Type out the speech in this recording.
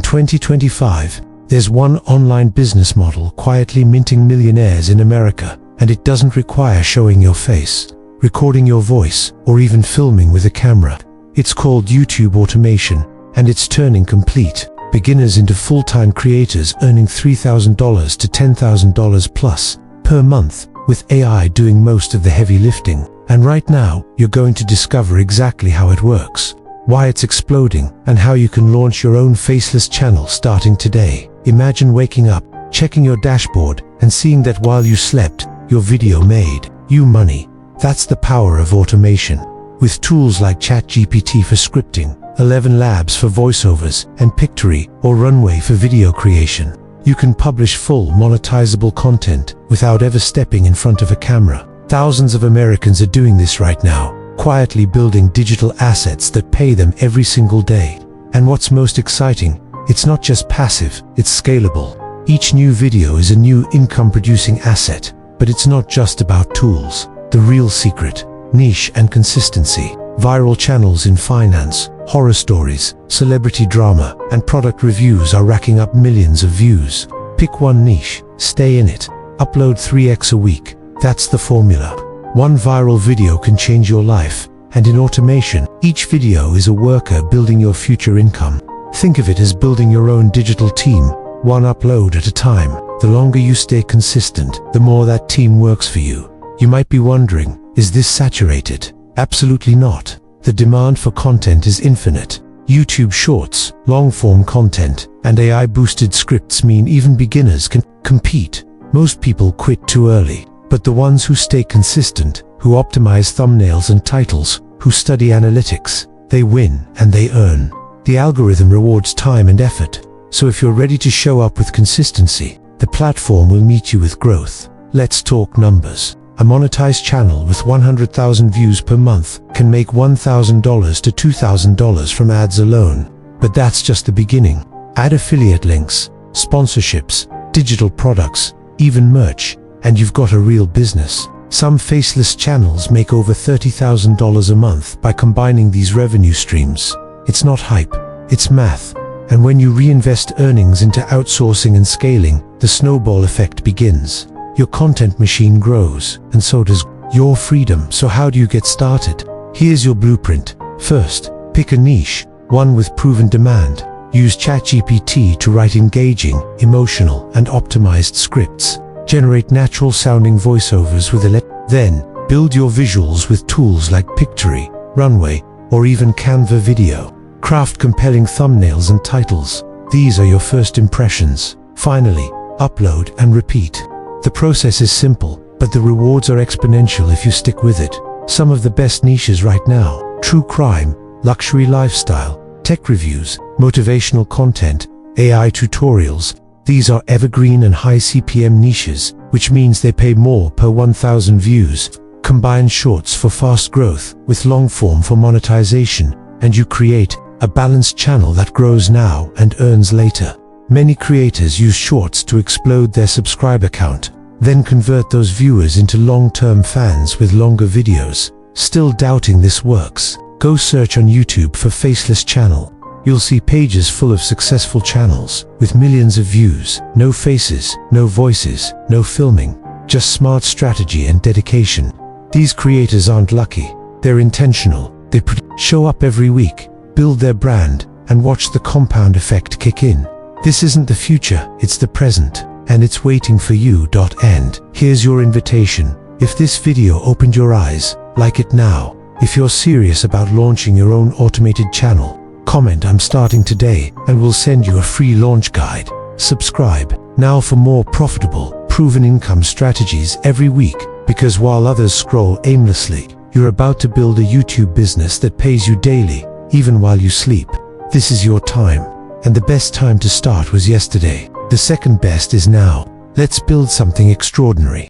In 2025, there's one online business model quietly minting millionaires in America, and it doesn't require showing your face, recording your voice, or even filming with a camera. It's called YouTube automation, and it's turning complete beginners into full-time creators earning $3,000 to $10,000 plus per month, with AI doing most of the heavy lifting. And right now, you're going to discover exactly how it works, why it's exploding, and how you can launch your own Faceless channel starting today. Imagine waking up, checking your dashboard, and seeing that while you slept, your video made you money. That's the power of automation. With tools like ChatGPT for scripting, 11 Labs for voiceovers, and Pictory or Runway for video creation, you can publish full monetizable content without ever stepping in front of a camera. Thousands of Americans are doing this right now, quietly building digital assets that pay them every single day. And what's most exciting, it's not just passive, it's scalable. Each new video is a new income-producing asset, but it's not just about tools. The real secret: niche and consistency. Viral channels in finance, horror stories, celebrity drama, and product reviews are racking up millions of views. Pick one niche, stay in it, upload 3x a week. That's the formula. One viral video can change your life, and in automation, each video is a worker building your future income. Think of it as building your own digital team, one upload at a time. The longer you stay consistent, the more that team works for you. You might be wondering, is this saturated? Absolutely not. The demand for content is infinite. YouTube Shorts, long-form content, and AI-boosted scripts mean even beginners can compete. Most people quit too early, but the ones who stay consistent, who optimize thumbnails and titles, who study analytics, they win and they earn. The algorithm rewards time and effort, so if you're ready to show up with consistency, the platform will meet you with growth. Let's talk numbers. A monetized channel with 100,000 views per month can make $1,000 to $2,000 from ads alone. But that's just the beginning. Add affiliate links, sponsorships, digital products, even merch, and you've got a real business. Some Faceless channels make over $30,000 a month by combining these revenue streams. It's not hype, it's math. And when you reinvest earnings into outsourcing and scaling, the snowball effect begins. Your content machine grows, and so does your freedom. So how do you get started? Here's your blueprint. First, pick a niche, one with proven demand. Use ChatGPT to write engaging, emotional, and optimized scripts. Generate natural-sounding voiceovers with Then, build your visuals with tools like Pictory, Runway, or even Canva Video. Craft compelling thumbnails and titles. These are your first impressions. Finally, upload and repeat. The process is simple, but the rewards are exponential if you stick with it. Some of the best niches right now: true crime, luxury lifestyle, tech reviews, motivational content, AI tutorials. These are evergreen and high CPM niches, which means they pay more per 1,000 views. Combine shorts for fast growth with long form for monetization, and you create a balanced channel that grows now and earns later. Many creators use shorts to explode their subscriber count, then convert those viewers into long-term fans with longer videos. Still doubting this works? Go search on YouTube for Faceless channel. You'll see pages full of successful channels with millions of views. No faces, no voices, no filming, just smart strategy and dedication. These creators aren't lucky, they're intentional. They show up every week, build their brand, and watch the compound effect kick in. This isn't the future, it's the present, and it's waiting for you. And here's your invitation. If this video opened your eyes, like it now. If you're serious about launching your own automated channel, comment "I'm starting today" and we'll send you a free launch guide. Subscribe now for more profitable, proven income strategies every week, because while others scroll aimlessly, you're about to build a YouTube business that pays you daily, even while you sleep. This is your time. And the best time to start was yesterday. The second best is now. Let's build something extraordinary.